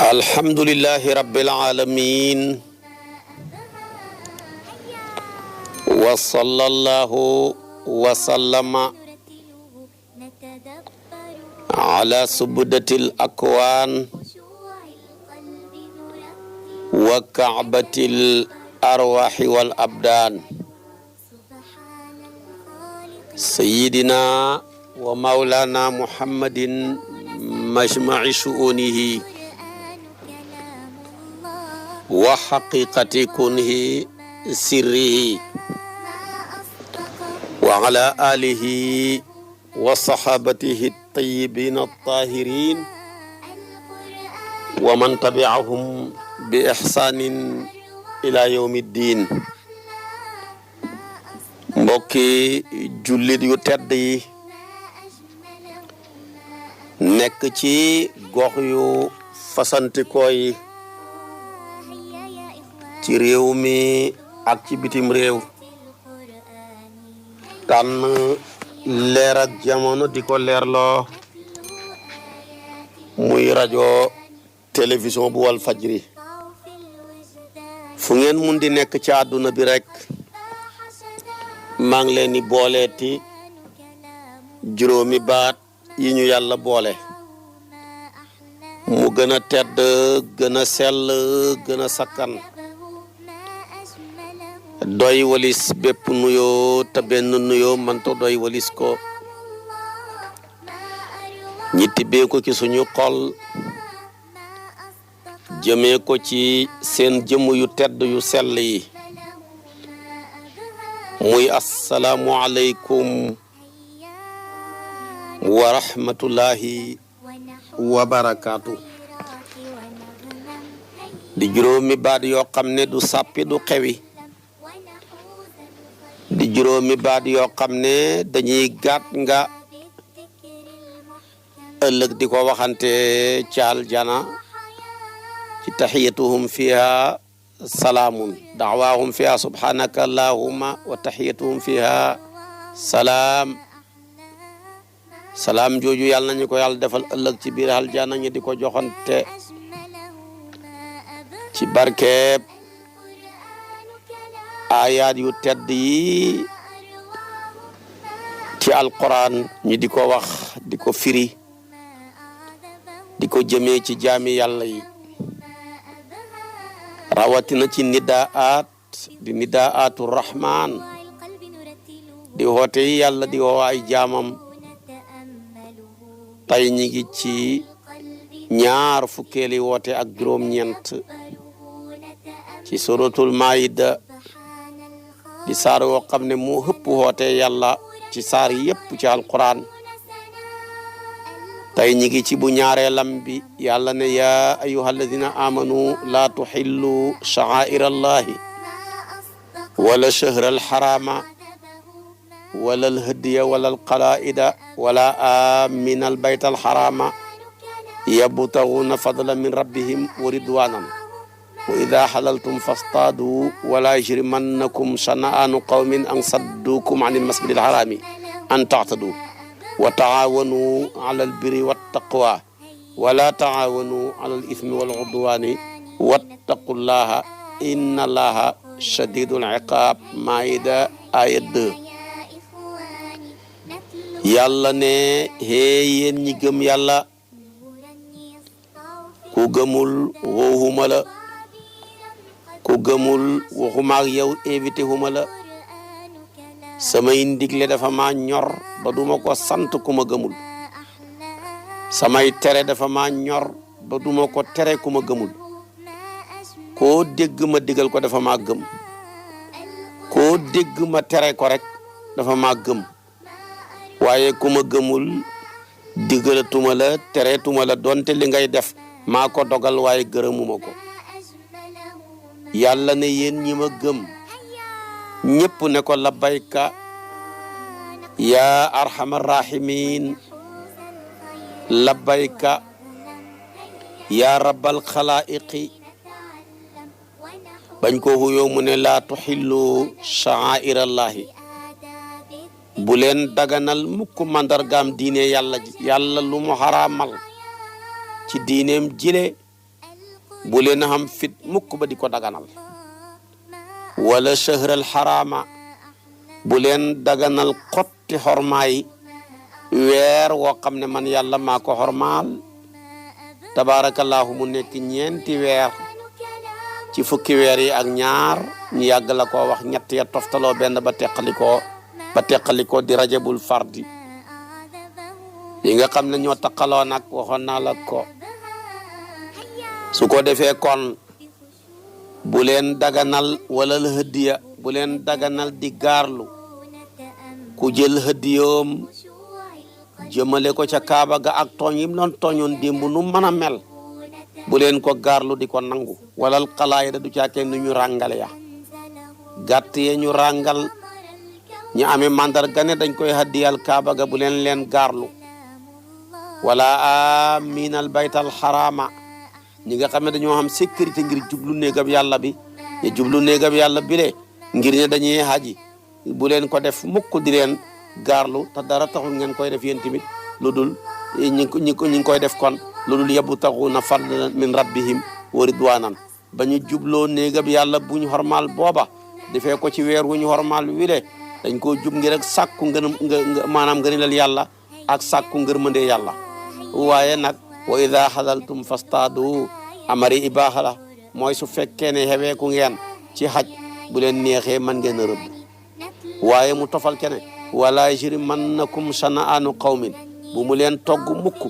alhamdulillahi rabbil alamin wa sallallahu wa sallama ala subdatil akwan wa ka'batil arwahi wal abdan sayyidina wa maulana muhammadin majma'i shu'unihi wa haqiqati kunhi sirrihi wa ala alihi wa sahabatihi at-tayyibin at-tahirin wa man tabi'ahum bi ihsanin ila yawmiddin. Mbokki jullit yu tedd yi nekk ci gox yu fasantikoo yi ci réew mi ak ci bitim réew, tànn leer ak jamono di ko leerloo muy rajo télévision bu wal fajri. fu ngeen mun di nekk ci àdduna bi rek maa ngi leen di booleeti juróomi baat yi ñu yàlla boole mu gën a tedd, gën a sell, gën a sakkan, doy walis bépp nuyoo te benn nuyoo mënta doy walis ko. ñi tibbee ko ci suñu xol jëmee ko ci seen jëmm yu tedd yu sell yi, muy assalaamu aleykum wa rahmatullahi wa barakaatu. di juróomi baat yoo xam ne du sàppi du xewi, di juróomi baat yoo xam ne dañuy gàtt nga ëllëg di ko waxante ci aljana ci taxiyatuhum fiha salaamun da'waahum fiha subhanaka allahumma wa taxiyatuhum fiha salaam. salaam jooju yàlla nañu ko yàlla defal ëllëg ci biir aljana ñi di ko joxante ci barkeeb ayaat yu tedd yi ci alquran ñi di ko wax, di ko firi, di ko jëmee ci jaami yàlla yi, rawatina ci nidaat di nidaatu rahman, di woote yi yàlla di woo ay jaamam. tey ñi ngi ci ñaar fukkeeli woote ak juróom-ñeent ci suratul maida, di saar woo xam ne moo hëpp woote yàlla ci saar yépp ci alquran. tey ñi ngi ci bu ñaareelam bi, yàlla ne yaa ayyuha alladina amanu laa tuxillu sha'air allahi wala shahra alxarama wala alhadiya wala alqalaida wala amin albayt alxarama yabtaguna fadlan min rabbihim wa ridwanan wa ida xalaltum fastaadu wala yajrimannakum shana'anu qawmin an saddukum an almasjid alharami an ta'tadu wa taawanu ala albirri wattaqwa wala taawanu ala alithmi waludwani wattaqullaha inna allaha shadidul iqab. maida aya 2. yàlla ne hee yéen ñi gëm yàlla, ku gëmul waxuma la, ku gëmul waxuma ak yow invité huma la. samay ndigle dafa ma ñor ba duma ko sant ku ma gëmul, samay tere dafa ma ñor ba duma ko tere ku ma gëmul. koo dégg ma digal ko dafa ma gëm, koo dégg ma tere ko rek dafa ma gëm. waaye ku ma gëmul digalatuma la, tereetuma la, donte li ngay def maa ko dogal waaye gërëmuma ko. yàlla ne yéen ñi ma gëm ñépp ne ko labbayka yaa arhamar rahimin, labbayka yaa rabbal xalaa'iqi. bañ ko huyoo mu ne laa tuxillu sha'airallahi, bu leen daganal mukk mandargaam diine yàlla ji. yàlla lu mu xaraamal ci diineem jile bu leen xam fit mukk ba di ko daganal wala shahral xaraama bu leen daganal xotti xormaay weer woo xam ne man yàlla maa ko xormaal tabaarakallaahu mu nekk ñeenti weer ci fukki weer yi ak ñaar ñu yàgg la koo wax ñett ya toftaloo benn ba teqalikoo di rajabul fardi yi nga xam ne ñoo taqaloo nag waxoon naa la ko su ko defee kon bu leen daganal wala la hëddiya bu leen daganal di gaarlu ku jël hëddiyoom jëmale ko ca kaaba ga ak tooñ yim doon tooñoon démb nu mën a mel bu leen ko gaarlu di ko nangu walal xalaay da du caakee nu ñu ràngal ya gàtt ye ñu ràngal ñu amee mandarga ne dañ koy haddiyal kaaba ga bu leen gaarlu wala aminal baytal xaraama ñi nga xam ne dañoo xam sécurité ngir jublu néegab yàlla bi ñu jublu néegab yàlla bi le ngir ne dañuy haji bu leen ko def mukk di leen gaarlu te dara taxul ngeen koy def yéen tamit lu dul ñi ngi koy def kon lu dul yabtaxuuna fadlan min rabbihim wa ridwanan ba ñu jubloo néegab yàlla bu ñu xormaal booba defee ko ci weer wu ñu xormaal wi le dañ koo jub ngir rek sàkku maanaam ngënilal yàlla ak sàkku ngërmande yàlla waaye nag wa ida xalaltum fastaadu amari ibaaxa la mooy su fekkee ne xeweeku ngeen ci xaj bu leen neexee man ngeen a rëbb waaye mu tofal kene wala yajrimannakum shana'aanu qawmin bu mu leen togg mukk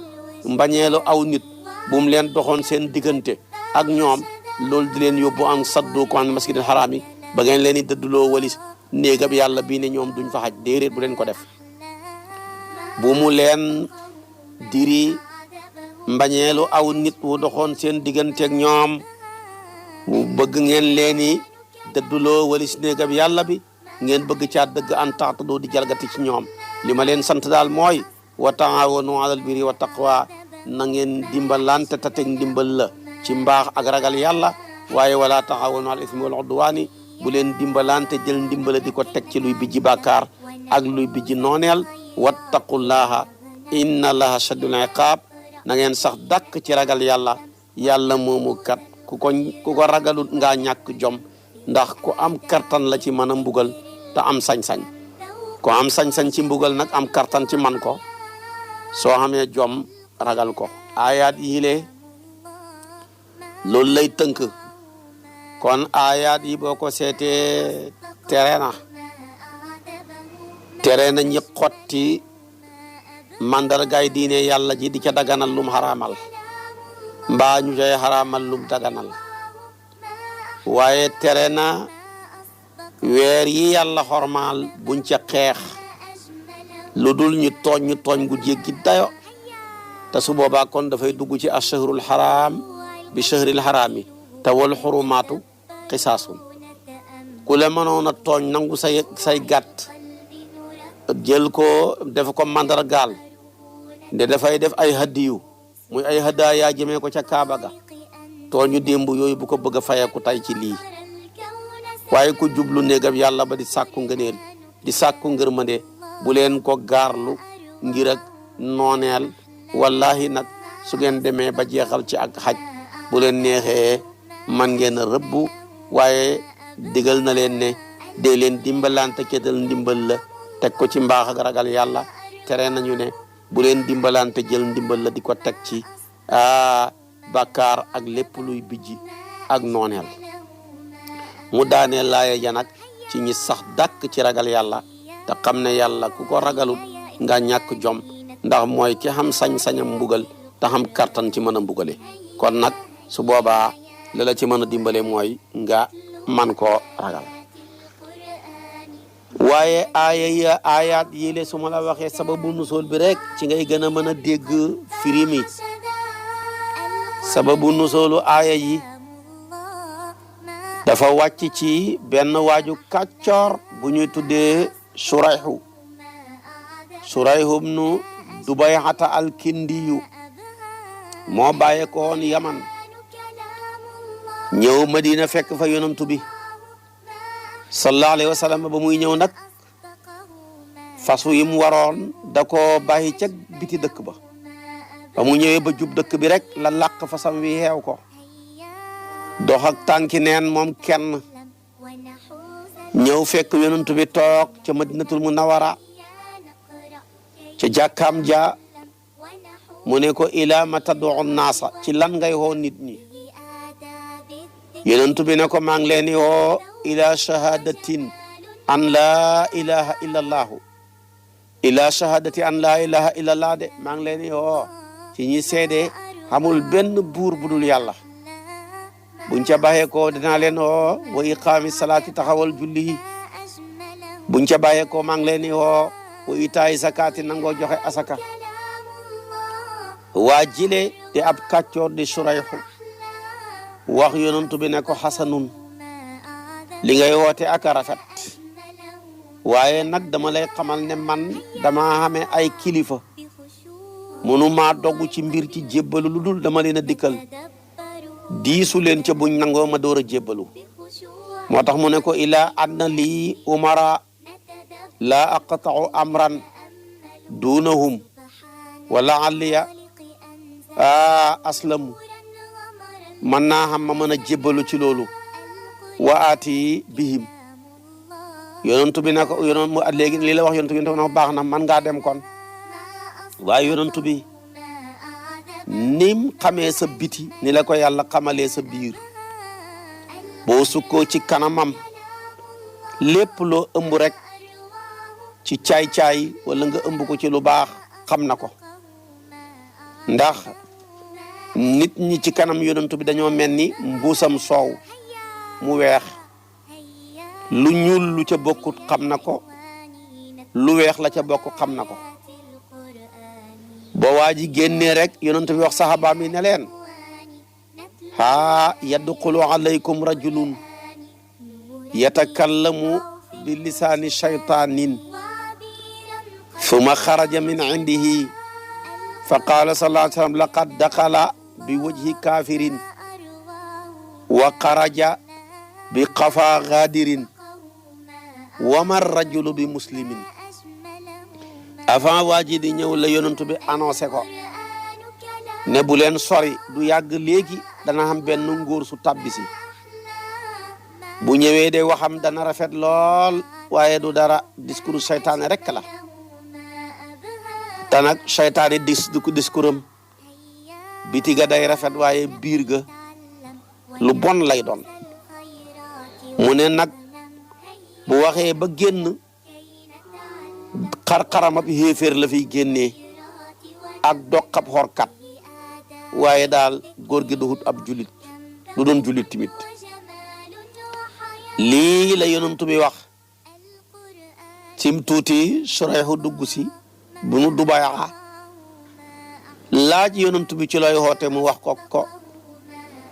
mbañeelu aw nit bu mu leen doxoon seen diggante ak ñoom loolu di leen yóbbu an saddu ko an masjidil xaraam yi ba ngeen leen di dëdduloo walis néegab yàlla bii ne ñoom duñ fa xaj déedéet bu leen ko def bu mu leen diri mbañeelu aw nit wu doxoon seen digganteeg ñoom bëgg ngeen leeni dëdduloo walis néegab yàlla bi ngeen bëgg caa dëgg an taatadoo di jalgati ci ñoom li ma leen sant daal mooy wa taawanu alal birri wa taqwa na ngeen dimbalante te teg ndimbal la ci mbaax ak ragal yàlla waaye wala taawanu al ismi wal udwaani bu leen dimbalante jël ndimbala di ko teg ci luy bijji bàkkaar ak luy bijji nooneel wattaqullaha inna allaha shadidul iqaab na ngeen sax dàkk ci ragal yàlla moomu kat ku ko ragalut ngaa ñàkk jom ndax ku am kartan la ci mën a mbugal te am sañ-sañ ku am sañ-sañ ci mbugal nag am kartan ci man ko soo xamee jom ragal ko ayaat yile loolu lay tënk kon ayaat yi boo ko seetee tere na ñi xotti mandargaay diine yàlla ji di ca daganal lum xaraamal mbaa ñu cay xaraamal lum daganal waaye tere na weer yi yàlla xormaal buñ ca xeex lu dul ñu tooñ gu jéggi dayo te su boobaa kon dafay dugg ci ash-shahrul haram bi shahril harami te wal xurumaatu xisaasun ku le mënoon a tooñ nangu say gàtt jël ko def ko mandargaal de dafay def ay hadiyu muy ay hadaaya jëmee ko ca Kaaba ga tooñu démb yooyu bu ko bëgg a fayeeku tay ci lii waaye ku jublu néegam yàlla ba di sàkku ngëneel di sàkku ngërmande bu leen ko gaarlu ngir ak nooneel wallahi nag su ngeen demee ba jeexal ci ak xaj bu leen neexee man ngeen a rëbbu waaye digal na leen ne dee leen dimbalante ketal ndimbal la teg ko ci mbaax ak ragal yàlla tere nañu ne bu leen dimbalante jël ndimbal la di ko teg ci bàkkaar ak lépp luy bijji ak nooneel mu daanee laaye ja nag ci ñi sax dàkk ci ragal yàlla te xam ne yàlla ku ko ragalut nga ñàkk jom ndax mooy ki xam sañ-sañam mbugal te xam kartan ci mën a mbugale kon nag su boobaa li la ci mën a dimbale mooy nga man koo ragal waaye ayaat yile su ma la waxee sababu nusool bi rek ci ngay gën a mën a dégg firimi sababu nusoolu aaya yi dafa wàcc ci benn waaju kàccoor bu ñuy tuddee Surayhu ibnu Dubayhata al-Kindiyu moo bàyyee ko woon Yaman ñëw Madina fekk fa yonantu bi sallallahu alayhi wa sallam ba muy ñëw nag fasu yi mu waroon da ko bàyyi ca biti dëkk ba mu ñëwee ba jub dëkk bi rek la làq fasam wi xeew ko dox ak tànki neen moom kenn ñëw fekk yonent bi toog ca madinatul munawara ca jàkkaam ja mu ne ko ila ma tad'u naasa ci lan ngay woo nit ñi yonent bi ne ko maa ngi leen di woo ila shahadatin an laa ilaha illa allahu ila shahadati an laa ilaha illa allah de maa ngi leen di woo ci ñi seede xamul benn buur bu dul yàlla buñ ca bàyyee ko dinaa leen woo wa iqaami salaati taxawal julli buñ ca bàyyee ko maa ngi leen di woo wa itaay zakaati nangoo joxe asaka waa jile di ab kàccoor di Surayxu wax yonent bi ne ko xasanun li ngay woote ak a rafet waaye nag dama lay xamal ne man dama xamee ay kilifa munu maa dogg ci mbir ci jébbalu lu dul dama leen a dikkal diisu leen ca buñ nangoo ma door a jébbalu moo tax mu ne ko ilaa adna lii umara laa aqta'u amran dunahum wala alliya aslamu man naa xam ma mën a jébbalu ci loolu wa aati bihim yonentu bi nako yonent mu léegi lii la wax yonentu bi na baax na man ngaa dem kon waaye yonentu bi nim xamee sa biti ni la ko yàlla xamalee sa biir boo sukkoo ci kanamam lépp loo ëmb rek ci caay-caay wala nga ëmb ko ci lu baax xam na ko ndax nit ñi ci kanam yonentu bi dañoo mel ni mbuusam soow mu weex lu ñuul lu ca bokkut xam na ko lu weex la ca bokk xam na ko ba waa ji génnee rek yonentu bi wax saxaabaam yi ne leen yadxulu alaykum rajulun yatakallamu bi lisaani shaytaanin summa xaraja min indihi fa qaala sallallahu alayhi wa sallam laqad daxala bi wajhi kaafirin wa xaraja bi qafa gaadirin wa ma rajulu bi muslimin avant waa ji di ñëw la yonent bi annoncé ko ne bu leen sori du yàgg léegi dana xam benn ngóor su tabbisi bu ñëwee de waxam dana rafet lool waaye du dara discours seytaane rek la te nag seytaane discours am biti ga day rafet waaye biir ga lu bon lay doon mu ne nag bu waxee ba génn xar-xaram ab xéeféer la fiy génnee ak doqab xorkat waaye daal góor gi duhut ab julit du doon julit timit lii la yonent bi wax cim tuuti Surayxu dugg si bu nu Dubaya laaj yonent bi ci lay xoote mu wax ko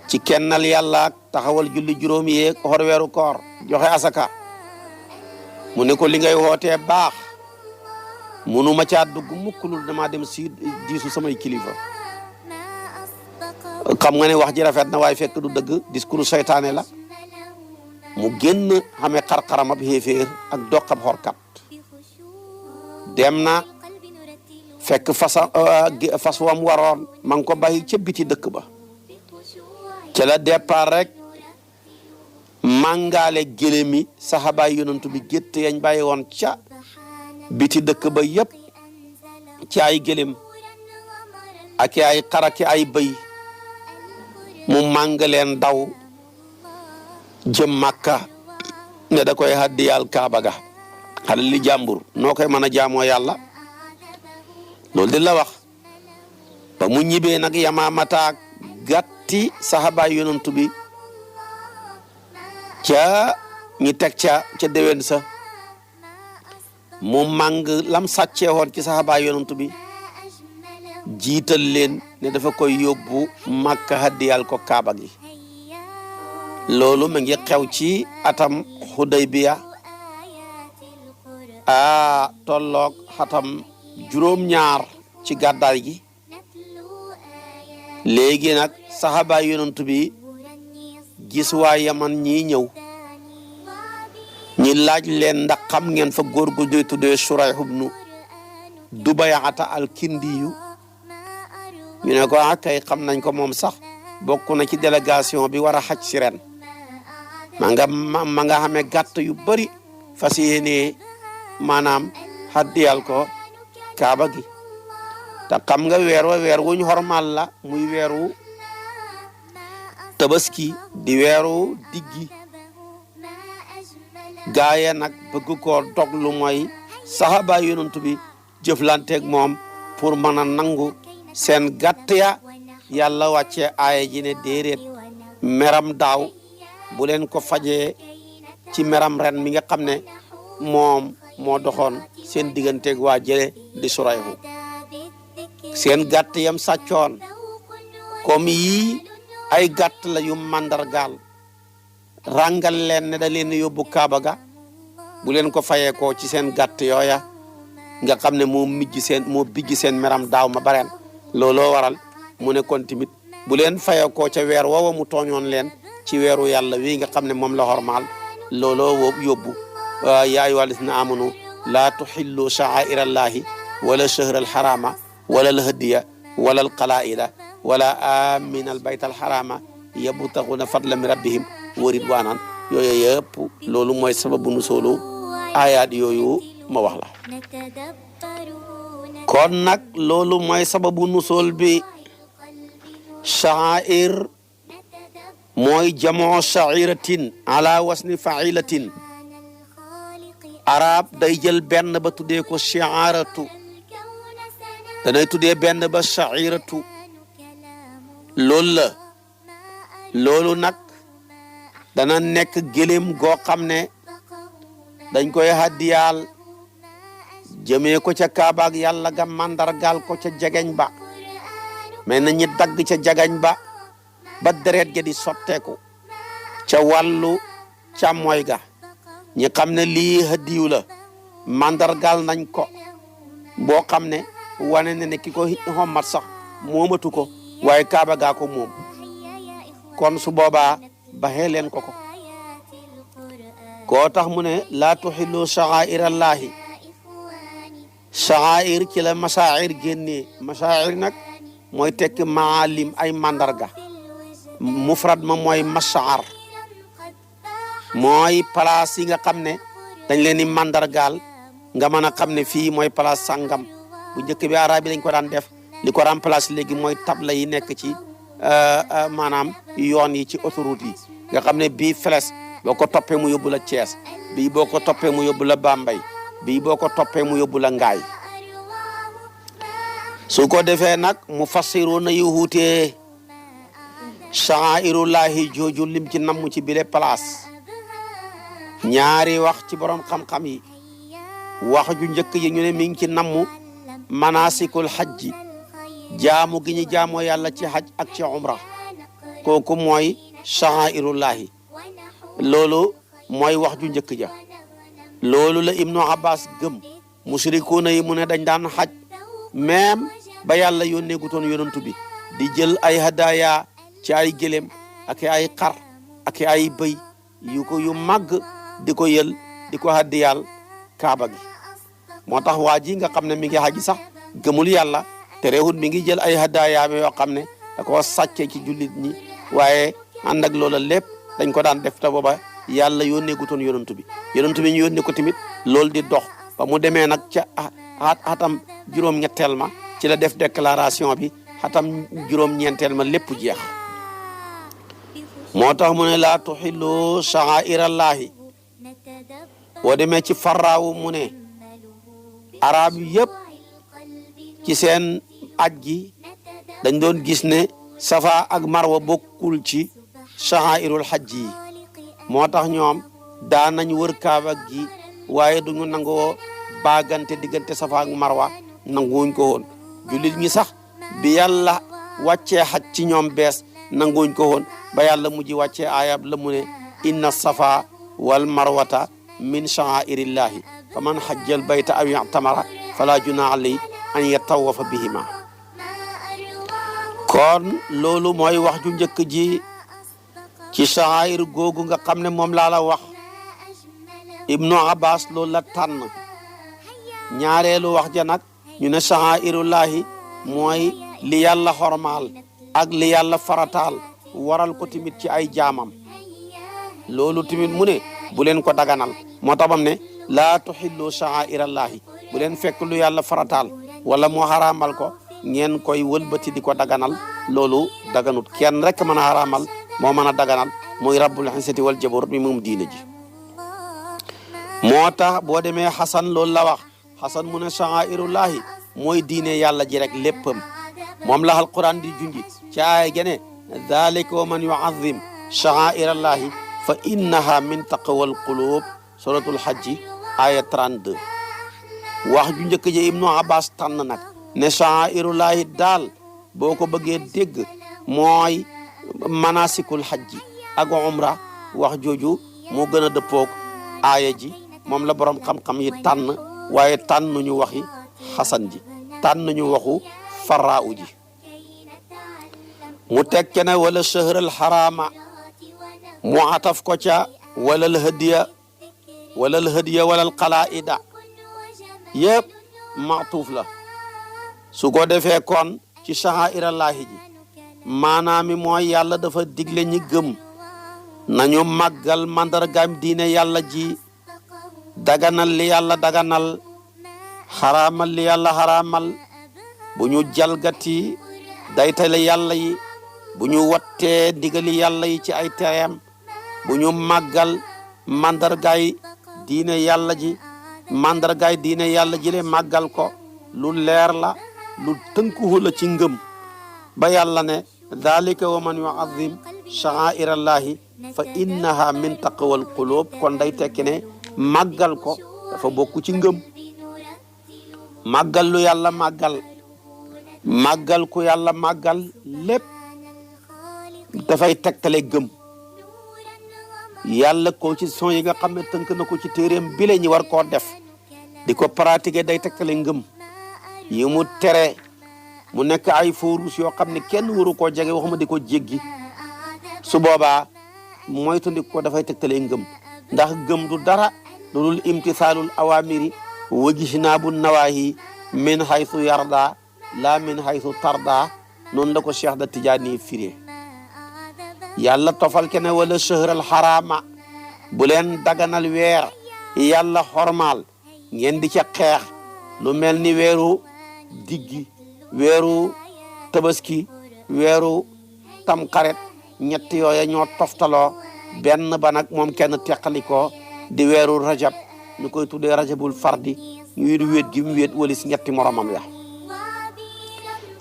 ci kennal yàlla ak taxawal julli juróom yeeg xor weeru koor joxe asaka mu ne ko li ngay wootee baax munu ma caa dugg mukkulul dama dem si diisu samay kilifa xam nga ne wax ji rafet na waaye fekk du dëgg discours seytaane la mu génn xamee xar-xaram ab xéeféer ak doqab xorkat dem na fekk fas wam waroon ma ngi ko bàyyi ca biti dëkk ba ca la départ rek màngaale gëlémi saxaabaay yonantu bi gétt yañ bàyyi woon ca biti dëkk ba yëpp ci ay gëlém ak ay xar ak ay bëy mu màng leen daw jëm Makka ne da koy haddiyal Kaaba ga xale li jàmbur noo koy mën a jaamoo yàlla loolu di la wax ba mu ñibbee nag Yamaamata gàtti saxaabaay yonantu bi ca ñi teg ca déwén sa mu màng lam sàccee woon ci saxaabaay yonantu bi jiital leen ne dafa koy yóbbu Makka haddiyal ko Kaaba gi loolu ma ngi xew ci atam Xudaybiya tolloog xatam juróom-ñaar ci gàddaay gi léegi nag saxaabaay yonantu bi gis waa Yaman ñii ñëw ñi laaj leen ndax xam ngeen fa góor gu ñuy tuddee Surayx ibnu Dubayata al-Kindiyu ñu ne ko kay xam nañ ko moom sax bokk na ci délégation bi war a xaj si ren ma nga xamee gàtt yu bari fas yéene maanaam haddiyal ko kaaba gi te xam nga weer wuñ xormal la muy weeru tabaski di weeru diggi gaaya nag bëgg koo dog lu mooy saxaaba yonent bi jëflanteeg moom pour mën a nangu seen gàtt ya yàlla wàcce aaya ji ne déeréet meram daaw bu leen ko fajee ci meram ren mi nga xam ne moom moo doxoon seen digganteeg waa jële di Surayhu seen gàtt yam sàccoon comme yii ay gàtt la yu màndargaal ràngal leen ne da leen yóbbu kaaba ga bu leen ko fayee ko ci seen gàtt yooya nga xam ne moo bijji seen meram daaw ma bareen looloo waral mu ne kon tamit bu leen fayee ko ca weer woowa mu tooñoon leen ci weeru yàlla wi nga xam ne moom la xormaal looloo yóbbu yaa ayyuhal lazina amanu laa tuxillu sha'aa'ira allahi wala shahra alxarama wala alhadiya wala alqalaa'ida wala amina albayta alxarama yabtaxuna fadlan min rabbihim wa ridwanan yooyu yëpp loolu mooy sababu nusoolu ayaat yooyu ma wax la kon nag loolu mooy sababu nusool bi sha'air mooy jamoo sha'iratin ala wasni fa'ilatin arab day jël benn ba tuddee ko shi'aratu danay tuddee benn ba sha'iratu loolu la loolu nag dana nekk gëléem goo xam ne dañ koy haddiyaal jëmee ko ca kaabaak yàlla ga mandargaal ko ca jegeñ ba mais na ñi dagg ca jagañ ba deret ga di sotteeku ca wàllu càmmooy ga ñi xam ne lii hadiyu la mandargaal nañ ko boo xam ne wane ne ki ko xommat sax moomatu ko waaye kaaba gaa ko moom kon su boobaa baxee leen ko koo tax mu ne laa tuxillu sha'aa'irallaahi sha'aa'ir ci la masaa'ir génnee masaa'ir nag mooy tekki maalim ay mandarga mufrad ma mooy mash'ar mooy place yi nga xam ne dañ leen di mandargaal nga mën a xam ne fii mooy place sangam bu njëkk bi arab yi dañ ko daan def li ko remplace léegi mooy table yi nekk ci maanaam yoon yi ci autoroute yi nga xam ne bii Fès boo ko toppee mu yóbbu la Thiès bii boo ko toppee mu yóbbu la Bambey bii boo ko toppee mu yóbbu la Ngaay su ko defee nag mu fassiru na yu wuutee sha'airullahi jooju lim ci namm ci bile place ñaari wax ci borom xam-xam yi wax ju njëkk yi ñu ne mi ngi ci namm manasikul hajji jaamu gi ñu jaamoo yàlla ci hajj ak ci umra kooku mooy sha'airullahi loolu mooy wax ju njëkk ja loolu la Ibnu Abbas gëm mushrikuuna yi mu ne dañ daan hajj même ba yàlla yónnee gutoon yonantu bi di jël ay hadaya ci ay gëléem ak ay xar ak ay bëy yu màgg di ko yël di ko haddiyal kaaba gi moo tax waa ji nga xam ne mi ngi haji sax gëmul yàlla te réewut mi ngi jël ay hadaya yoo xam ne da koo sàccee ci jullit ñi waaye ànd ak loola lépp dañ ko daan def te booba yàlla yónnee gutoon yonantu bi ñu yónnee ko tamit loolu di dox ba mu demee nag ca xatam juróom-ñetteel ma ci la def déclaration bi xatam juróom-ñeenteel ma lépp jeex moo tax mu ne laa tuxillu sha'aa'irallaahi boo demee ci farraawu mu ne arab yëpp ci seen aj gi dañ doon gis ne safa ak marwa bokkul ci sha'aa'irul hajj yi moo tax ñoom daan nañ wër kaaba gi waaye duñu nangoo baagante diggante safa ak marwa nanguwuñ ko woon jullit ñi sax bi yàlla wàccee xaj ci ñoom bees nanguwuñ ko woon ba yàlla mujj wàccee ayab la mu ne inna safa wal marwata min sha'airillahi fa man hajjal bayta aw i'tamara fala junaha alayhi an yatawafa bihima kon loolu mooy wax ju njëkk ji ci sha'air googu nga xam ne moom laa la wax Ibnu Abbas loolu la tànn ñaareelu wax ja nag ñu ne sha'airullahi mooy li yàlla xormaal ak li yàlla farataal waral ko timit ci ay jaamam loolu timit mu ne bu leen ko daganal moo tax bam ne laa tuxillu sha'airallahi bu leen fekk lu yàlla farataal wala moo xaraamal ko ngeen koy wëlbati di ko daganal loolu daganut kenn rek mën a xaraamal moo mën a daganal muy rabbul izzati wal jabarut mi moom diina ji moo tax boo demee xasan loolu la wax xasan mu ne sha'airullahi mooy diine yàlla ji rek léppam moom la alquran di junji ci aaya gene dhalika wa man yu'azzim sha'airallahi fa innaha min taqwal qulub suratul hajji aya 32 wax ju njëkk ji ibnu abbas tànn nag ne sha'airullahi daal boo ko bëggee dégg mooy manasikul hajji ak umra wax jooju moo gën a dëppoog aaya ji moom la borom xam-xam yi tànn waaye tànnuñu waxi xasan ji tànnuñu waxu farraaw ji mu tekke ne wala shahral xaraama mu ataf ko ca wala al hadiya wala al qalaida yëpp maatuuf la su ko defee kon ci sha'airallaahi ji maanaam mi mooy yàlla dafa digle ñi gëm nañu màggal mandargaam diine yàlla ji daganal li yàlla daganal xaraamal li yàlla xaraamal bu ñu jalgati daytale yàlla yi bu ñu wattee ndigali yàlla yi ci ay tereem bu ñu màggal mandargaay diine yàlla ji mandargaay diine yàlla ji le màggal ko lu leer la lu tënkuhu la ci ngëm ba yàlla ne dhalika wa man yu'azzim sha'airallahi fa innaha min taqwal qulub kon day tekki ne màggal ko dafa bokk ci ngëm màggal lu yàlla màggal ku yàlla màggal lépp dafay tegtale gëm yàlla constitution yi nga xam ne tënk na ko ci téeréem bi la ñu war koo def di ko pratiquer day tegtale ngëm yi mu tere mu nekk ay forus yoo xam ne kenn waru koo jege waxuma di ko jéggi su boobaa moytandiku ko dafay tegtale ngëm ndax gëm du dara lu dul imtisaalul awamiri wajtinaabu nawaahi min haythu yarda la min haythu tarda noonu la ko Cheikh da Tijaani firee yàlla tofal ke ne wala shahral xaraama bu leen daganal weer yàlla xormaal ngeen di ca xeex lu mel ni weeru diggi weeru tabaski weeru tamxarit ñett yooya ñoo toftaloo benn ba nag moom kenn teqalikoo di weeru rajab ñu koy tuddee rajabul fardi ñu wéet gi mu wéet walis ñetti moromam ya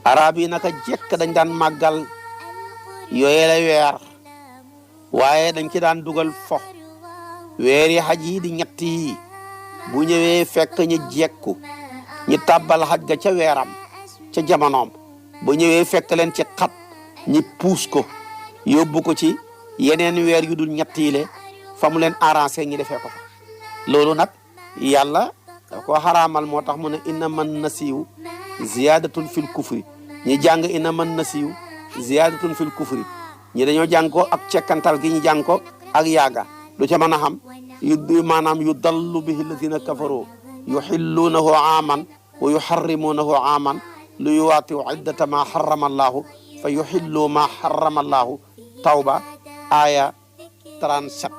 arab yi naka jekk dañ daan màggal yooye la weer waaye dañ ci daan dugal fo weer yi xaj yi di ñett yi bu ñëwee fekk ñu jekku ñu tàbbal xaj ga ca weeram ca jamonoom bu ñëwee fekk leen ci xat ñi puus ko yóbbu ko ci yeneen weer yu dul ñett yi le fa mu leen arrangé ñi defee ko fa loolu nag yàlla da ko xaraamal moo tax mu ne inna man nasiyu ziyadatun fil kufri ñi jàng inna man nasiyu ziyadatun fil kufri ñi dañoo jàng ko ak cekkantal gi ñu jàng ko ak yaaga lu ca mën a xam yu maanaam yu dallu bihi alladina kafaru yuxilluunahu aaman wa yuxarrimuunahu aaman lu yuwaatiu iddata ma xarama allahu fa yuxillu ma xarama allahu tawba aya 37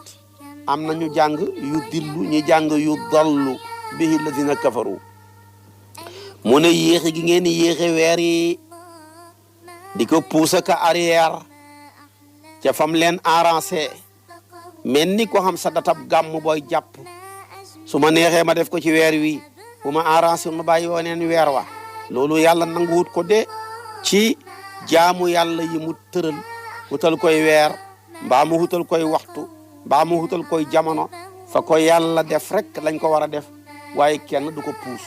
am na ñu jàng yu dillu ñu jàng yu dallu bihi alladina kafaru mu ne yéexe gi ngeen yéexe weer yi di ko pousse ka arrière ca fam leen arrangé mel ni ko xam sa datab gàmm booy jàpp su ma neexee ma def ko ci weer wi bu ma arrangé ma bàyyi woneen weer wa loolu yàlla nanguwut ko de ci jaamu yàlla yi mu tëral wutal koy weer mbaa mu wutal koy waxtu mbaa mu wutal koy jamono fa ko yàlla def rek lañ ko war a def waaye kenn du ko puus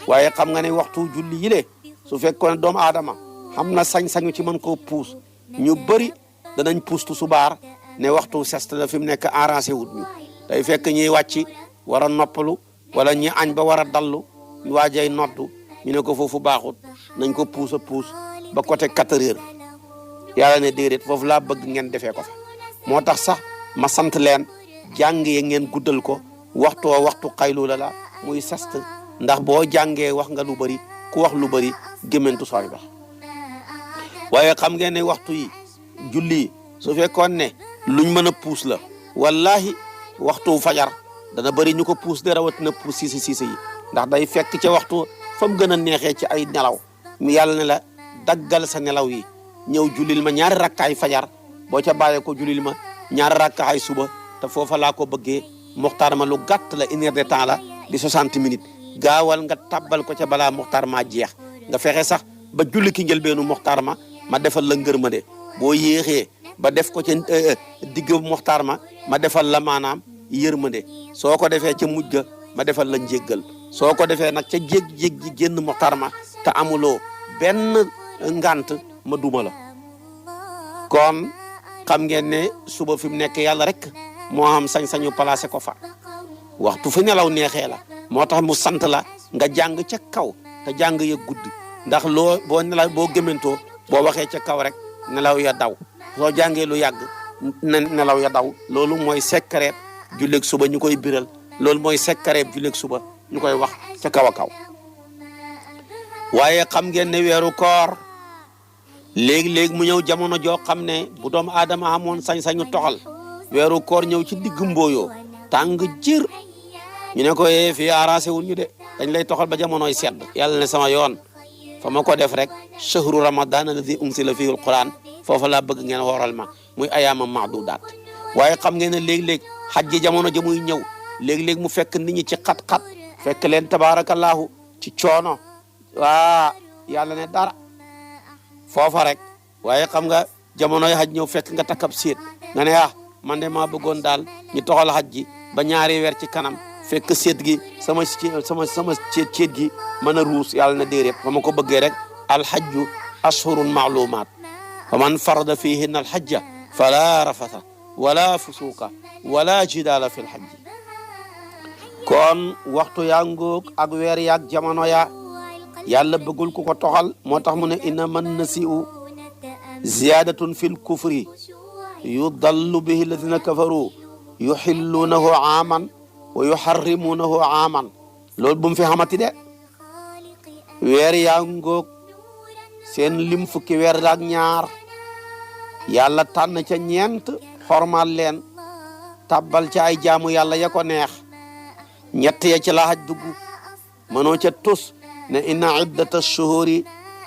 waaye xam nga ne waxtu julli yile su fekkoon ne doomu aadama xam na sañ-sañu ci mën koo puus ñu bëri danañ puus tu subaar ne waxtu sest la fi mu nekk arrangé wut ñu day fekk ñuy wàcc war a noppalu wala ñi añ ba war a dallu ñu waajay noddu ñu ne ko foofu baaxut nañ ko puus a puus ba côté 4 heures yàlla ne déedéet foofu laa bëgg ngeen defee ko fa moo tax sax ma sant leen jàngee ngeen guddal ko waxtu xaylu la muy sest ndax boo jàngee wax nga lu bëri ku wax lu bëri gémmantu sooy ba waaye xam ngeen ne waxtu yi julli su fekkoon ne luñ mën a puus la wallahi waxtu fajar dana bëri ñu ko puus de rawatina puus siisi yi ndax day fekk ca waxtu fa mu gën a neexee ci ay nelaw mu yàlla ne la daggal sa nelaw yi ñëw julil ma ñaari rakkaay fajar boo ca bàyyee ko julil ma ñaari rakkaay suba te foofa laa ko bëggee muxtaar ma lu gàtt la 1 heure de temps la di 60 minutes gaawal nga tabbal ko ca balaa muxtaar ma jeex nga fexe sax ba julli ki njëlbeenu muxtaar ma defal la ngërmande boo yéexee ba def ko ca digg muxtaar ma defal la maanaam yërmande soo ko defee ca mujj ga ma defal la njéggal soo ko defee nag ca jég ji génn muxtaar ma te amuloo benn ngant ma duma la kon xam ngeen ne suba fi mu nekk yàlla rek moo am sañ-sañu placé ko fa waxtu fu nelaw neexee la moo tax mu sant la nga jàng ca kaw te jàng ya gudd ndax loo boo nelaw boo gëmentoo boo waxee ca kaw rek nelaw ya daw soo jàngee lu yàgg nelaw ya daw loolu mooy secret julleeg suba ñu koy biral loolu mooy secret julleeg suba ñu koy wax ca kaw a kaw waaye xam ngeen ne weeru koor léegi-léegi mu ñëw jamono joo xam ne bu doomu aadama amoon sañ-sañu toxal weeru koor ñëw ci digg mbooyoo tàng jër ñu ne ko fii arrangé wul ñu de dañ lay toxal ba jamonoy sedd yàlla ne sama yoon fa ma ko def rek shahru ramadan alladi unsila fihi alquran foofa laa bëgg ngeen wooral ma muy ayaama maadudaat waaye xam ngeen ne léeg-léeg xaj ji jamono ja muy ñëw léeg-léeg mu fekk nit ñi ci xat-xat fekk leen tabarakallahu ci coono waa yàlla ne dara foofa rek waaye xam nga jamonoy xaj ñëw fekk nga takkab séet nga ne man de maa bëggoon daal ñu toxal xaj ji ba ñaari weer ci kanam fekk séet gi sama ceet gi mën a ruus yàlla na déedéet fa ma ko bëggee rek alxajju ashhurun maalumaat fa man farada fihinna alxajja fala rafata wala fusuqa wala jidaala fi lxajji kon waxtu yaa ngóog ak weer yaag jamono ya yàlla bëggul ku ko toxal moo tax mu ne inna man nasiu ziyadatun fi lkufri yudallu bihi alladina kafaru yuxilluunahu aaman wa yuxarrimuunahu aaman loolu bu mu fi xamati de weer yaa ngóog seen lim fukki weer ak ñaar yàlla tànn ca ñeent xormaal leen tabbal ca ay jaamu yàlla ya ko neex ñett ya ci la haj dugg mënoo ca tus ne inna iddata shuhuri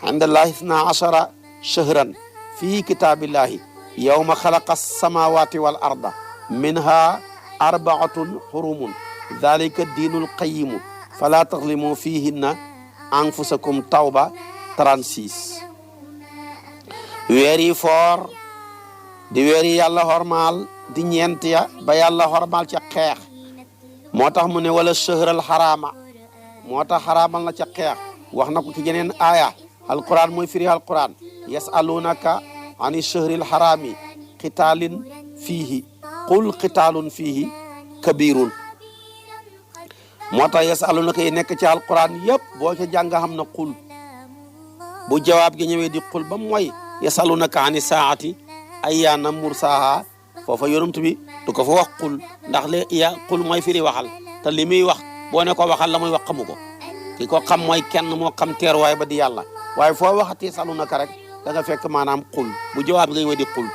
inda allahi 12 shahran fi kitaabillahi yawma xalaqa samawati wal arda minha 4 xurumun dhalika diinul qayimu fala taxlimu fihinna anfusakum tawba 36 weer yi foor di weer yi yàlla xormaal di ñeent ya ba yàlla xormaal ca xeex moo tax mu ne wala shahral xaraama moo tax xaraamal na ca xeex wax na ko ci jeneen aaya alquran mooy firi alquran yasalunaka ani shahril xaraami qitaalin fiihi qul qitaalun fiihi kabirun moo tax yasalunaka yi nekk ci alquran yëpp boo ca jàng xam na qul bu jawaab gi ñëwee di qul ba mooy yasalunaka ani saati ayyaana mursaaha foofa yonent bi du ko fa wax qul ndax qul mooy firi waxal te li muy wax boo ne ko waxal la muy wax xamu ko ki ko xam mooy kenn moo xam teeruwaay ba di yàlla waaye foo waxati yasalunaka rek da nga fekk maanaam qul bu jawaab gi ñëwee di qul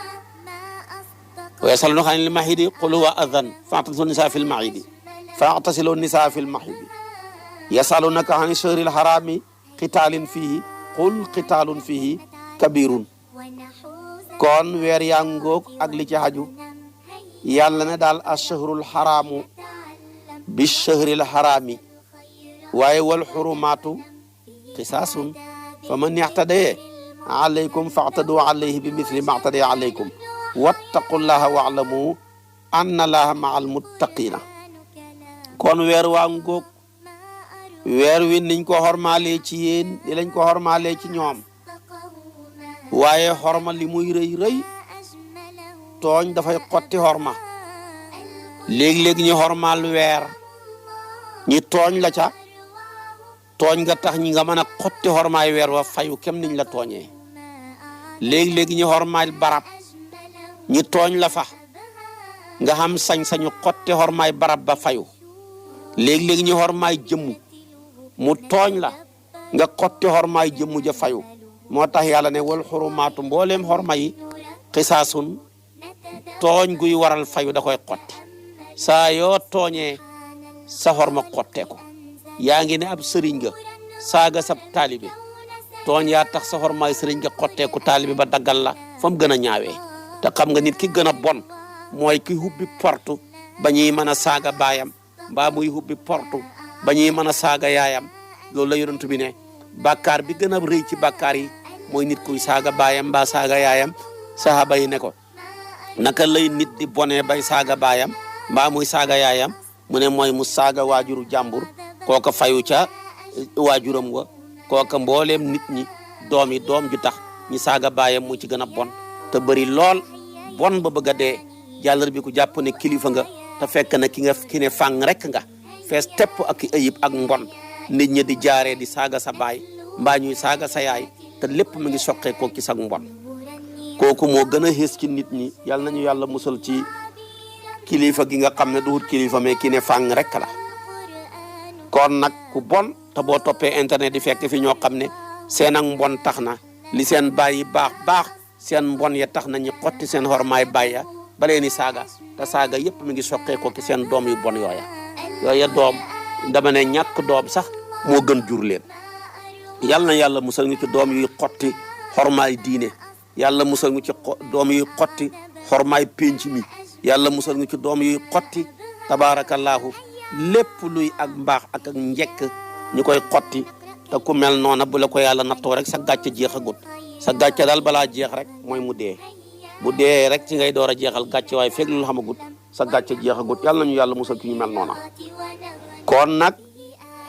wa yasalunaka anil mahidi qul huwa adhan fa'tazilu nisaa fil mahidi fa'tazilu nisaa fil mahidi yasalunaka ani shahril harami qitaalin fiihi qul qitaalun fiihi kabirun kon weer yaa ngóog ak li ci haju yàlla ne daal ash-shahrul haraamu bi shahril harami waaye wal xurumaatu qisaasun fa man yaxtadee alaykum fa'tadu alayhi bi misli ma i'tadee alaykum wattaqullaha wa'lamu anna allaha ma'al muttaqina kon weer waa ngóog weer wi niñ ko xormaalee ci yéen di lañ ko xormaalee ci ñoom waaye xorma li muy rëy rëy tooñ dafay xotti xorma léeg-léeg ñu xormaal weer ñi tooñ la ca tooñ nga tax ñi nga mën a xotti xormaay weer wa fayu kem niñ la tooñee léeg-léeg ñu xormaal barab ñi tooñ la fa nga xam sañ-sañu xotti xormaay barab ba fayu léeg-léeg ñu xormaay jëmmu mu tooñ la nga xotti xormaay jëmmu ja fayu moo tax yàlla ne wal xurumaatu mbooleem xorma yi xisaasun tooñ guy waral fayu da koy xotti saa yoo tooñee sa xorma xottee ko yaa ngi ne ab sëriñ nga saaga sab taalibe tooñ yaa tax sa xormaay sëriñ nga xottee ko taalibe ba daggal la fa mu gën a ñaawee te xam nga nit ki gën a bon mooy ki hubbi porte ba ñuy mën a saaga baayam mbaa muy hubbi porte ba ñuy mën a saaga yaayam loolu la yonent bi ne bàkkaar bi gën a rëy ci bàkkaar yi mooy nit kuy saaga baayam mbaa saaga yaayam sahaaba yi ne ko naka lay nit di bonee bay saaga baayam mbaa muy saaga yaayam mu ne mooy mu saaga waajuru jàmbur kooka fayu ca waajuram wa kooka mbooleem nit ñi doom ju tax ñi saaga baayam mu ci gën a bon te bëri lool bon ba bëgg a dee jàllar bi ku jàpp ne kilifa nga te fekk na ki ne fàng rek nga fees tepp ak ayib ak mbon nit ñi di jaaree di saaga sa baay mbaa ñuy saaga sa yaay te lépp mu ngi soqee ko ci sag mbon kooku moo gën a xees ci nit ñi yàlla nañu yàlla musal ci kilifa gi nga xam ne duhut kilifa mais ki ne fàng rek la kon nag ku bon te boo toppee internet di fekk fi ñoo xam ne seen ak mbon tax na li seen bàyyi baax seen mbon ya tax na ñu xotti seen xormaay bàyya ba leen i saaga te saaga yëpp mi ngi soqee ko ci seen doom yu bon yooya doom dama ne ñàkk doom sax moo gën jur leen yàlla na yàlla musal ñu ci doom yuy xotti xormaay diine yàlla musal ñu ci doom yuy xotti xormaay pénc mi yàlla musal ñu ci doom yuy xotti tabaarakallaahu lépp luy ak mbaax ak njekk ñu koy xotti te ku mel noona bu la ko yàlla nattoo rek sa gàcce jeexagut sa gàcce daal balaa jeex rek mooy mu dee bu dee rek ci ngay door a jeexal gàcce waaye fekk lu xamagut sa gàcce jeexagut yàlla nañu yàlla musal ci ñu mel noona kon nag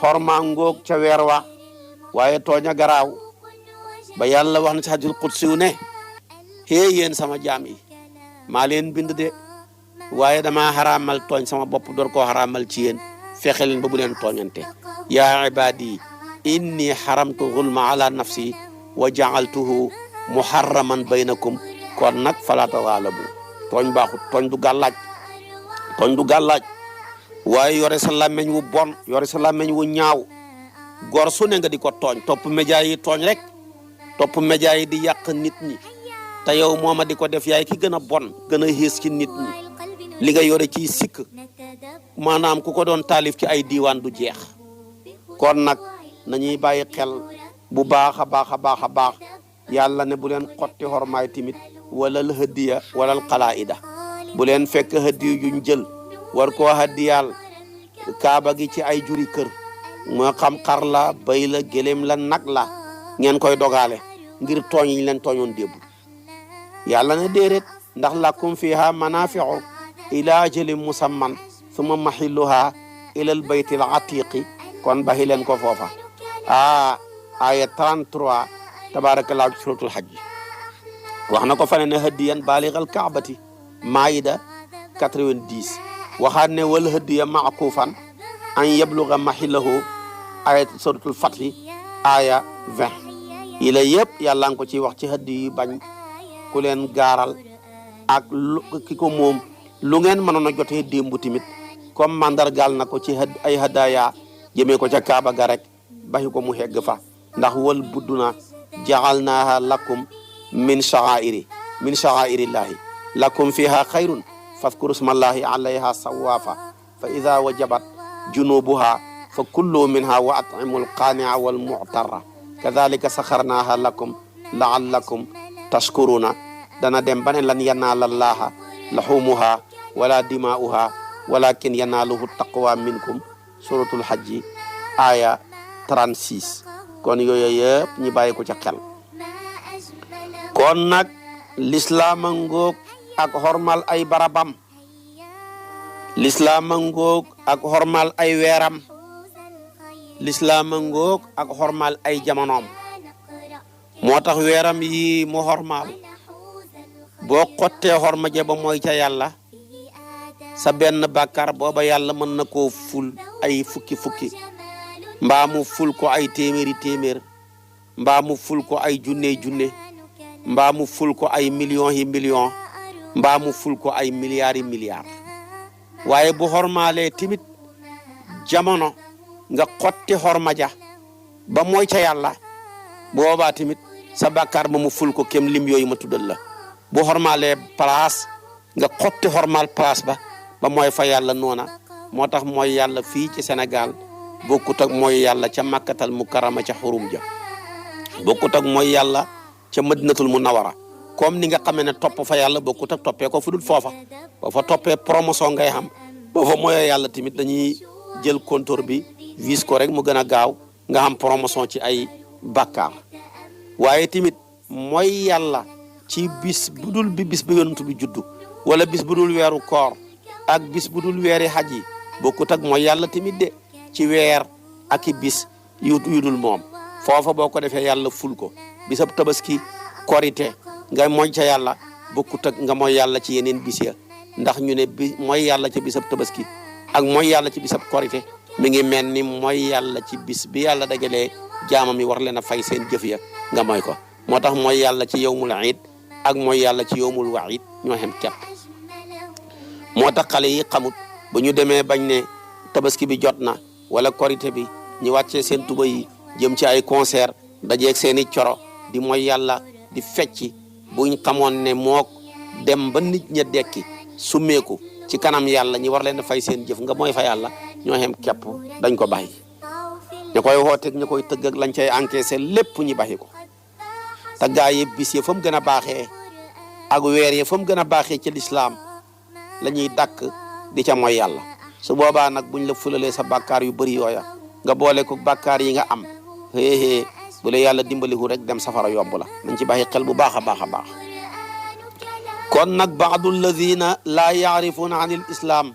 xormaa ngoog ca weer wa waaye tooña garaaw ba yàlla wax na ci hadiisul qudsi ne hee yéen sama jaam yi maa leen bind de waaye dama xaraamal tooñ sama bopp door koo xaraamal ci yéen fexe leen ba bu leen tooñante yaa ibaadi inni xaramtu zulma ala nafsi wa jaaltuhu muharraman baynakum kon nag fala tazaalamu tooñ baaxut tooñ du gàllaaj waaye yore sa làmmeñ wu bon yore sa làmmeñ wu ñaaw gor su ne nga di ko tooñ topp média yi tooñ rek topp média yi di yàq nit ñi te yow mooma di ko def yaay ki gën a bon gën a xiis ci nit ñi li nga yore ciy sikk maanaam ku ko doon taalif ci ay diiwaan du jeex kon nag nañuy bàyyi xel bu baax a baax yàlla ne bu leen xotti xormaay timit walal hadiya walal xalaida bu leen fekk hadiyu yuñ jël war koo hadiyaal kaaba gi ci ay juri kër moo xam xar la bay la gëléem la nag la ngeen koy dogaale ngir tooñ yi leen tooñoon démb yàlla ne déedéet ndax lakum fiha manafiu ila ajalin musamman summa mahilluha ilal baytil atiqi kon baxi leen ko foofa aya 33 tabarakallahu ci suratul hajj wax na ko fane ne hadiyan baligal kaabati maida 90 waxaat ne wal hadiya maakufan an yabluga mahillahu aya suratul fathi aya 20 yi la yëpp yàlla nga ko ci wax ci hadiyu bañ ku leen gaaral ak ki ko moom lu ngeen mënoon a jotee démb tamit comme mandargaal na ko ci ay hadaya jëmee ko ca Kaaba ga rek baxi ko mu hegg fa ndax wal budduna ja'alnaha lakum min sha'airillahi lakum fiha khayrun fadhkuru smallahi alayha sawafa fa idha wajabat junubuha fa kullu minha wa at'imul qani'a wal mu'tarra kadhalika sakharnaha lakum la'allakum tashkuruna dana dem bane lan yanaala llaha lahumuha wala dima'uha walakin yanaaluhu taqwa minkum suratul hajji aya 36 kon yooyu yëpp ñu bàyyi ko ca xel kon nag lislaam a ngoog ak xormal ay barabam lislaam a ngoog ak xormal ay weeram lislaam a ngoog ak xormal ay jamonoom moo tax weeram yi mu xormal boo xottee xorma je ba mooy ca yàlla sa benn bàkkaar booba yàlla mën na koo ful ay fukki mbaa mu ful ko ay téeméer mbaa mu ful ko ay junne mbaa mu ful ko ay millions mbaa mu ful ko ay milliards waaye bu xormaalee timit jamono nga xotti xorma ja ba mooy ca yàlla boobaa timit sa bàkkaar ba mu ful ko kem lim yooyu ma tuddal la bu xormaalee place nga xotti xormal place ba mooy fa yàlla noona moo tax mooy yàlla fii ci Sénégal bokkut ak mooy yàlla ca Makkatal Mukarrama ca xurum ja bokkut ak mooy yàlla ca Madinatul Munawara comme ni nga xamee ne topp fa yàlla bokkut ak toppee ko fu dul foofa boo fa toppee promotion ngay xam boo fa mooy yàlla tamit dañuy jël compteur bi vis ko rek mu gën a gaaw nga xam promotion ci ay bàkkaar waaye tamit mooy yàlla ci bis bu dul bi bis bi yonent bi juddu wala bis bu dul weeru koor ak bis bu dul weeri xaj yi bokkut ak mooy yàlla tamit de ci weer ak i bis yu dul moom foofa boo ko defee yàlla ful ko bisab tabaski korite nga mooy ca yàlla bokkut ak nga mooy yàlla ci yeneen bis ya ndax ñu ne bi mooy yàlla ca bisab tabaski ak mooy yàlla ci bisab korite mi ngi mel ni mooy yàlla ci bis bi yàlla dajalee jaamam yi war leen a fay seen jëf ya nga mooy ko moo tax mooy yàlla ci yawmul iid ak mooy yàlla ci yawmul waid ñoo xem kepp moo tax xale yi xamut bu ñu demee bañ ne tabaski bi jot na wala korite bi ñu wàccee seen tuba yi jëm ci ay concert dajeeg seen i coro di mooy yàlla di fecci buñ xamoon ne mook dem ba nit ña dekki summeeku ci kanam yàlla ñi war leen a fay seen jëf nga mooy fa yàlla ñoo xem kepp dañ ko bàyyi ñu koy wooteeg ñu koy tëgg ak lañ cay encaissé lépp ñu bàyyi ko te gaa yi bis ya fa mu gën a baaxee ak weer ya fa mu gën a baaxee ci lislaam la ñuy dàkk di ca mooy yàlla su boobaa nag buñ la fulalee sa bàkkaar yu bëri yooya nga boole ko bàkkaar yi nga am xëy bu la yàlla dimbalihu rek dem safara yomb la nañ ci bàyyi xel bu baax a baax a baax kon nag baadu alladina laa yaarifuuna an il islam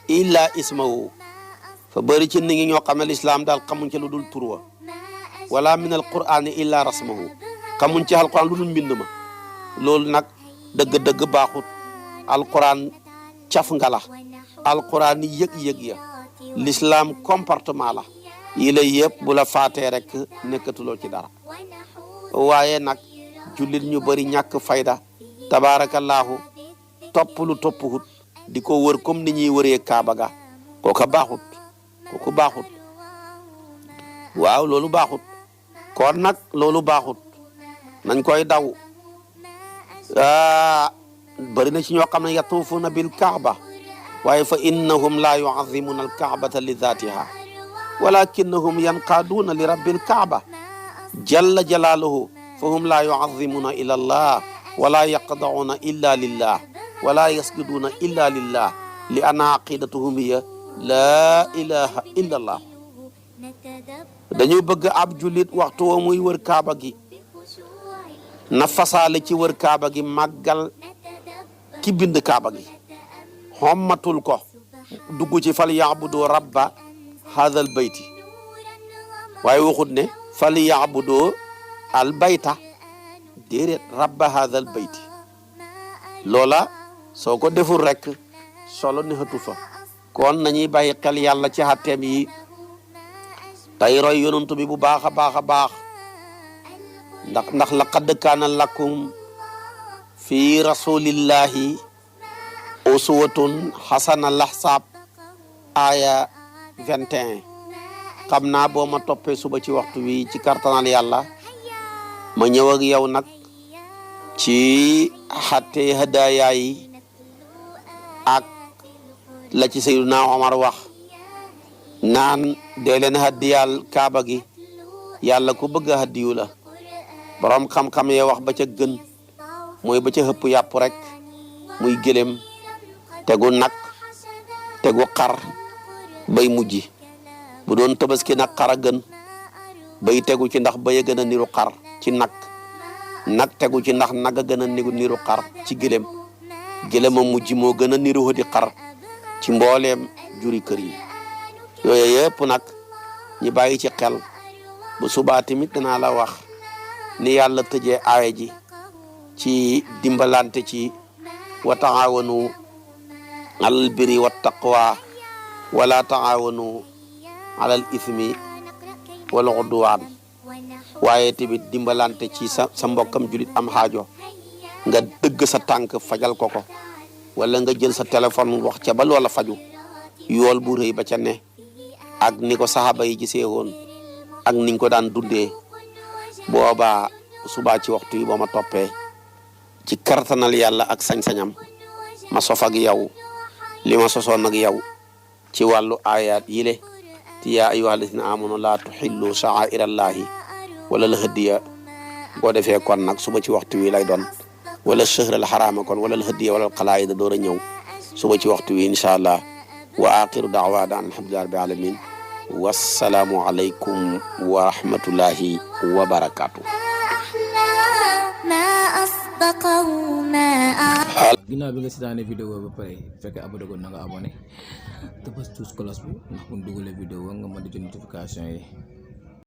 illa ismahu fa bëri ci nit ñi ñoo xam ne lislaam daal xamuñ ci lu dul turwa wala min al qur'ani illa rasmahu xamuñ ci alquran lu dul mbind ma loolu nag dëgg-dëgg baaxut alquran caf nga la alquran yi yëg-yëg ya l'islam comportement la yi lay yëpp bu la faatee rek nekkatuloo ci dara waaye nag jullit ñu bëri ñàkk fayda tabaarakallaahu topp lu toppuhut di ko wër comme ni ñuy wëree kaaba ga kooka baaxut kooku baaxut waaw loolu baaxut kon nag loolu baaxut nañ koy daw bëri na ci ñoo xam ne yatuufuna bil kaaba waaye fa innahum la yuazimuna al kaabata li dhatiha walakinnahum yanqaaduuna li rabbil kaaba jalla jalaaluhu fa hum la yuazimuna ila allah wala yaqdauna illa lillah wala yasjuduuna illa lillah li anna aqidatuhum hiya la ilaha illa allah dañu bëgg ab jullit waxtu wa muy wër kaaba gi na fasaale ci wër kaaba gi màggal ki bind kaaba gi xommatul ko dugg ci fal yaabudu rabba hadal bayti waaye waxut ne fal yaabudu al bayta déedéet rabba hadal bayti loola soo ko deful rek solo neexatu fa kon nañuy bàyyi xel yàlla ci xatteem yi tey roy yonantu bi bu baax a baax a baax ndax laqad kaana lakum fi rasulillahi uswatun xasana laxsaab aya 21 xam naa boo ma toppee suba ci waxtu wi ci kartanal yàlla ma ñëw ak yow nag ci xatte hadaya yi ak la ci Seydina Omar wax naan dee leen haddiyal kaaba gi yàlla ku bëgg a haddiyu la borom xam-xam yee wax ba ca gën mooy ba ca xëpp yàpp rek muy gëlem tegu nag tegu xar bay mujji bu doon tabaski nag xar a gën bay tegu ci ndax bay a gën a niru xar ci nag tegu ci ndax nag a gën a niru xar ci gëlem gëlem a mujj moo gën a niru di xar ci mbooleem juri kër yi yooyu yëpp nag ñu bàyyi ci xel bu subaa tamit danaa la wax ni yàlla tëjee aaya ji ci dimbalante ci wa taawanu alal birri wa taqwa wala taawanu alal ismi wal udwaan waaye tamit dimbalante ci sa mbokkam julit am xaajo nga dëgg sa tànk fajal ko wala nga jël sa téléphone wax ca ba loola faju yool bu rëy ba ca ne ak ni ko saxaaba yi gisee woon ak niñ ko daan dundee boobaa subaa ci waxtu yi boo ma toppee ci kartanal yàlla ak sañ-sañam ma sof ak yow li ma sosoon ak yow ci wàllu ayat yile ti yaa ayyuhal lazina amanu laa tuxillu sha'airallahi wala la hëddiya boo defee kon nag suba ci waxtu wi lay doon wala shahral xaraama kon wala la hëddiya wala xalaayida door a ñëw suba ci waxtu wi incha allah wa axiru daawaana an alhamdulillahi rabbil alamin wassalaamu aleykum wa rahmatullahi wa barakaatu. ginnaaw bi nga seetaanee vidéo ba pare fekkee abonné ko na nga abonné te bës tous cloche bi ndax bu ñu dugalee vidéo nga mën di jot notification yi.